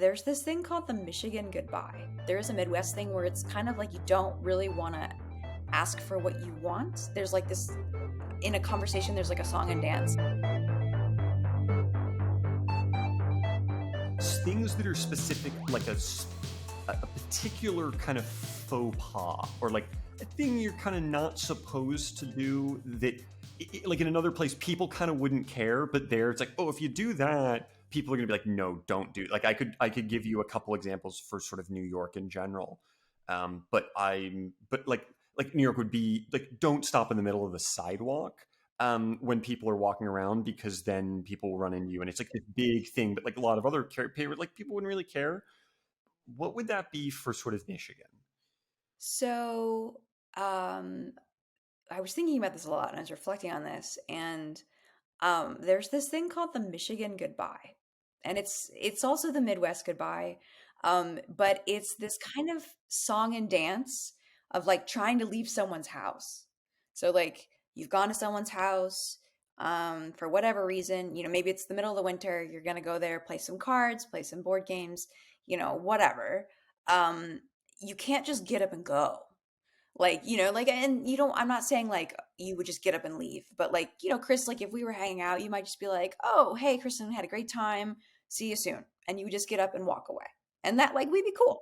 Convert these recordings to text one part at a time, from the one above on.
There's this thing called the Michigan goodbye. There's a Midwest thing where it's kind of like you don't really want to ask for what you want. There's like this in a conversation, there's like a song and dance. Things that are specific, like a particular kind of faux pas, or like a thing you're kind of not supposed to do that, like in another place, people kind of wouldn't care, but there it's like, oh, if you do that, people are going to be like, no, don't do it. Like I could give you a couple examples for sort of New York in general. But like New York would be like, don't stop in the middle of the sidewalk when people are walking around, because then people will run into you, and it's like this big thing. But like a lot of other like people wouldn't really care. What would that be for sort of Michigan? So, um, I was thinking about this a lot and I was reflecting on this, and there's this thing called the Michigan goodbye, and it's also the Midwest goodbye, but it's this kind of song and dance of like trying to leave someone's house. So like you've gone to someone's house for whatever reason, maybe it's the middle of the winter, you're gonna go there, play some cards, play some board games, whatever. Um, you can't just get up and go. Like, like, and you don't, I'm not saying like you would just get up and leave, but like, Chris, like if we were hanging out, you might just be like, oh, hey, Kristen, had a great time. See you soon. And you would just get up and walk away. And that, like, we'd be cool.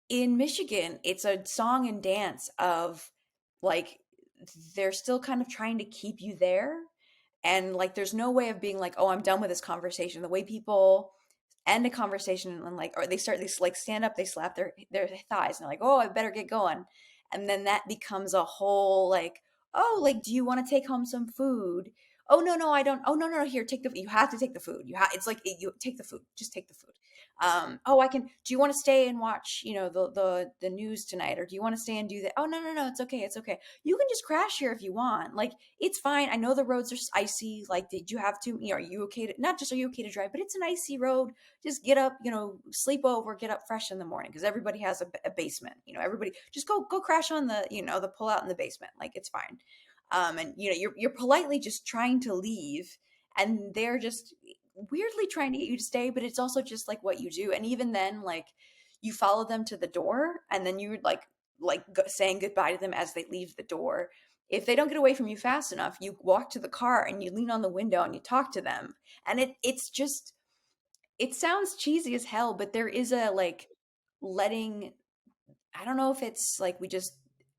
In Michigan, it's a song and dance of like, they're still kind of trying to keep you there. And like, there's no way of being like, oh, I'm done with this conversation. The way people end a conversation and like, or they like stand up, they slap their thighs and they're like, oh, I better get going. And then that becomes a whole like, oh, like, do you want to take home some food? Oh no, no, I don't. Oh no, no, no, here, take the. You have to take the food. It's like you take the food. Just take the food. Oh, I can. Do you want to stay and watch, the news tonight, or do you want to stay and do that? Oh no, no, no, it's okay, it's okay. You can just crash here if you want. Like, it's fine. I know the roads are icy. Like, did you have to? Are you okay to? Not just are you okay to drive, but it's an icy road. Just get up. Sleep over. Get up fresh in the morning because everybody has a basement. Everybody just go crash on the pull out in the basement. Like, it's fine. And you're politely just trying to leave, and they're just weirdly trying to get you to stay, but it's also just like what you do. And even then, like, you follow them to the door, and then you're saying goodbye to them as they leave the door. If they don't get away from you fast enough, you walk to the car and you lean on the window and you talk to them. And it's just, it sounds cheesy as hell, but there is a like letting, I don't know if it's like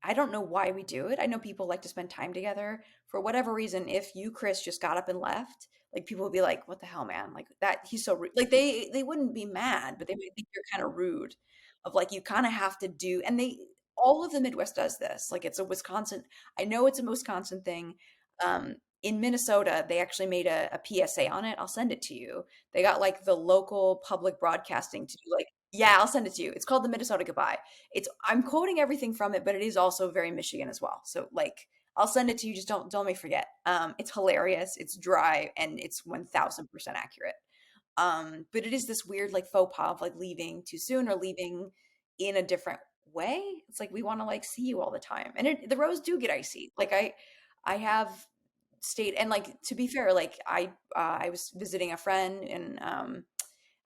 I don't know why we do it. I know people like to spend time together. For whatever reason, if you, Chris, just got up and left, like people would be like, what the hell, man? Like that, he's so rude. Like they wouldn't be mad, but they might think you're kind of rude. Of like, you kind of have to do, and all of the Midwest does this. Like it's a Wisconsin, I know it's a Wisconsin thing. In Minnesota, they actually made a PSA on it. I'll send it to you. They got like the local public broadcasting to do like, yeah, I'll send it to you. It's called the Minnesota Goodbye. I'm quoting everything from it, but it is also very Michigan as well. So like I'll send it to you. Just don't let me forget. It's hilarious. It's dry and it's 1000% accurate. But it is this weird like faux pas of like leaving too soon or leaving in a different way. It's like we want to like see you all the time, and the roads do get icy. Like I have stayed, and like to be fair, like I was visiting a friend, and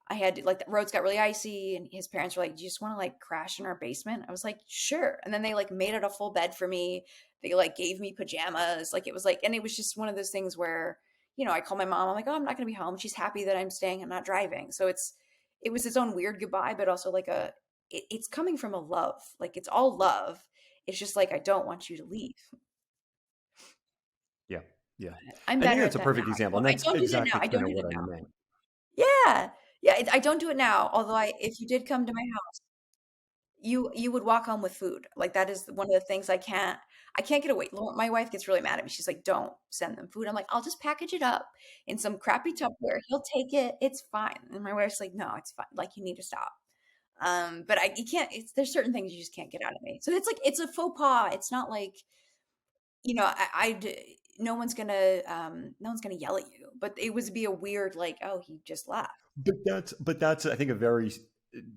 I had like the roads got really icy, and his parents were like, "Do you just want to like crash in our basement?" I was like, "Sure." And then they like made it a full bed for me. They like gave me pajamas. Like it was like, and it was just one of those things where, I call my mom. I'm like, "Oh, I'm not going to be home." She's happy that I'm staying. I'm not driving. So it was its own weird goodbye, but also like it's coming from a love. Like it's all love. It's just like I don't want you to leave. Yeah, yeah. I'm I think better that's at a that now. perfect example, and I that's don't do that now. exactly I don't kind of do what that I now. meant. Yeah. Yeah, I don't do it now. Although if you did come to my house, you would walk home with food. Like that is one of the things I can't get away. My wife gets really mad at me. She's like, "Don't send them food." I'm like, "I'll just package it up in some crappy Tupperware. He'll take it. It's fine." And my wife's like, "No, it's fine. Like you need to stop." But you can't. There's certain things you just can't get out of me. So it's like it's a faux pas. It's not like no one's gonna yell at you. But it would be a weird like, oh, he just left. But that's I think a very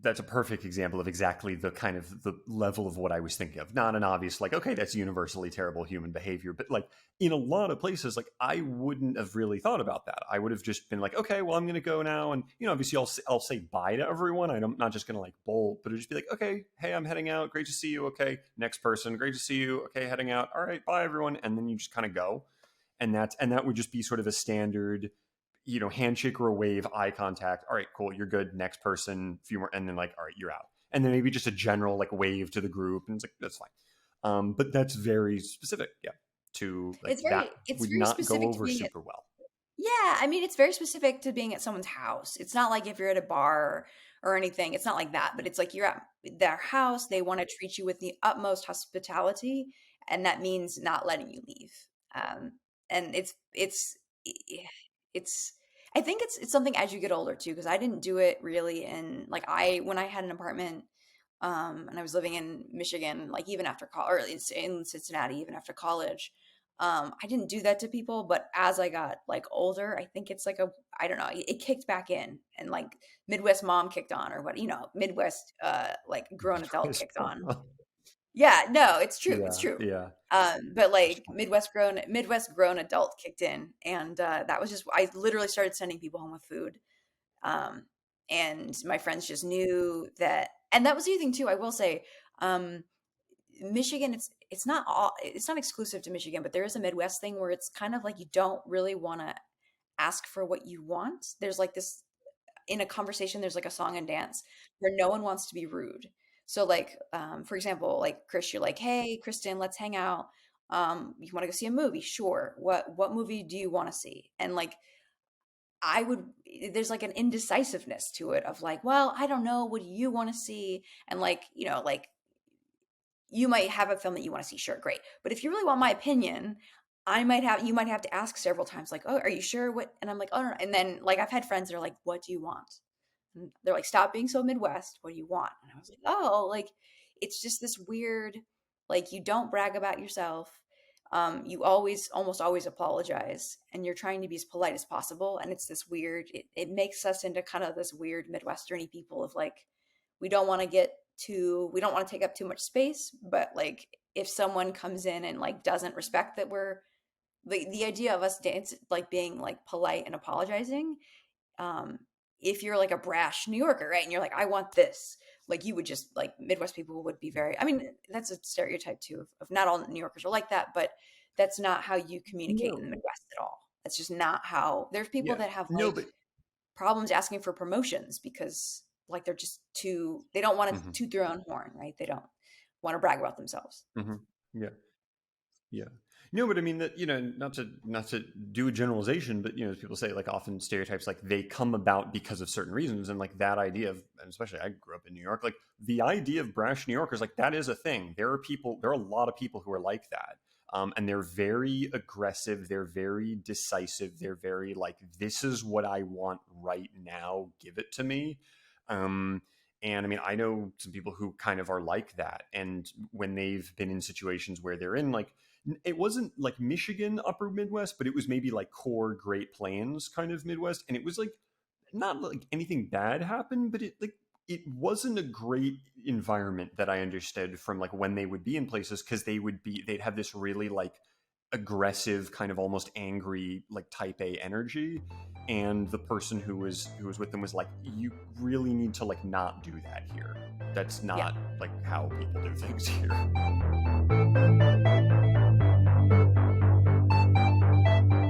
that's a perfect example of exactly the kind of the level of what I was thinking of. Not an obvious like, okay, that's universally terrible human behavior, but like in a lot of places, like I wouldn't have really thought about that. I would have just been like, okay, well, I'm going to go now, and obviously I'll say bye to everyone. I'm not just going to like bolt, but it'd just be like, okay, hey, I'm heading out. Great to see you. Okay, next person. Great to see you. Okay, heading out. All right, bye everyone, and then you just kind of go, and that would just be sort of a standard handshake or a wave, eye contact. All right, cool, you're good. Next person, few more, and then like, all right, you're out. And then maybe just a general like wave to the group, and it's like that's fine. But that's very specific, yeah. To like that It's would very not go specific to over being at, super well. yeah, I mean, it's very specific to being at someone's house. It's not like if you're at a bar or anything, it's not like that, but it's like you're at their house, they want to treat you with the utmost hospitality, and that means not letting you leave. Um, and it's I think it's something as you get older too, because I didn't do it really in like I when I had an apartment and I was living in Michigan, like even after college, or in Cincinnati, even after college. I didn't do that to people, but as I got like older, I think it's like I don't know, it kicked back in, and like Midwest mom kicked on, or what, Midwest like grown adult Midwest kicked on. mom. Yeah, no, it's true, it's Yeah, true. yeah. But like Midwest grown adult kicked in, and that was just I literally started sending people home with food. Um, and my friends just knew that, and that was the other thing too. I will say, um, Michigan, it's not exclusive to Michigan, but there is a Midwest thing where it's kind of like you don't really want to ask for what you want. There's like this in a conversation, there's like a song and dance where no one wants to be rude. So like, for example, like Chris, you're like, hey, Kristen, let's hang out. You want to go see a movie? Sure. What movie do you want to see? And like I would there's like an indecisiveness to it of like, well, I don't know, what do you want to see? And like, like you might have a film that you want to see, sure, great. But if you really want my opinion, you might have to ask several times, like, oh, are you sure what? And I'm like, oh no. And then like I've had friends that are like, what do you want? And they're like, stop being so Midwest. What do you want? And I was like, oh, like it's just this weird, like you don't brag about yourself. You almost always apologize, and you're trying to be as polite as possible. And it's this weird, it makes us into kind of this weird Midwesterny people of like, we don't want to take up too much space, but like if someone comes in and like doesn't respect that we're the idea of us dance like being like polite and apologizing, um if you're like a brash New Yorker, right, and you're like, I want this, like you would just like Midwest people would be very, I mean, that's a stereotype too of not all New Yorkers are like that, but that's not how you communicate in the No, Midwest at all. That's just not how. There's people yeah, that have no, like but problems asking for promotions because like they're just too, they don't want to mhm, toot their own horn, right? They don't want to brag about themselves. mhm, yeah. Yeah. No, but I mean that, not to do a generalization, but as people say, like often stereotypes like they come about because of certain reasons, and like that idea of, and especially I grew up in New York, like the idea of brash New Yorkers, like that is a thing. There are a lot of people who are like that. And they're very aggressive, they're very decisive, they're very like, this is what I want right now, give it to me. Um, and I mean, I know some people who kind of are like that. And when they've been in situations where they're in like, it wasn't like Michigan upper Midwest, but it was maybe like core Great Plains kind of Midwest. And it was like not like anything bad happened, but it wasn't a great environment that I understood from like when they would be in places, because they'd have this really like aggressive, kind of almost angry, like type A energy. And the person who was with them was like, you really need to like not do that here. That's Yeah. not like how people do things here.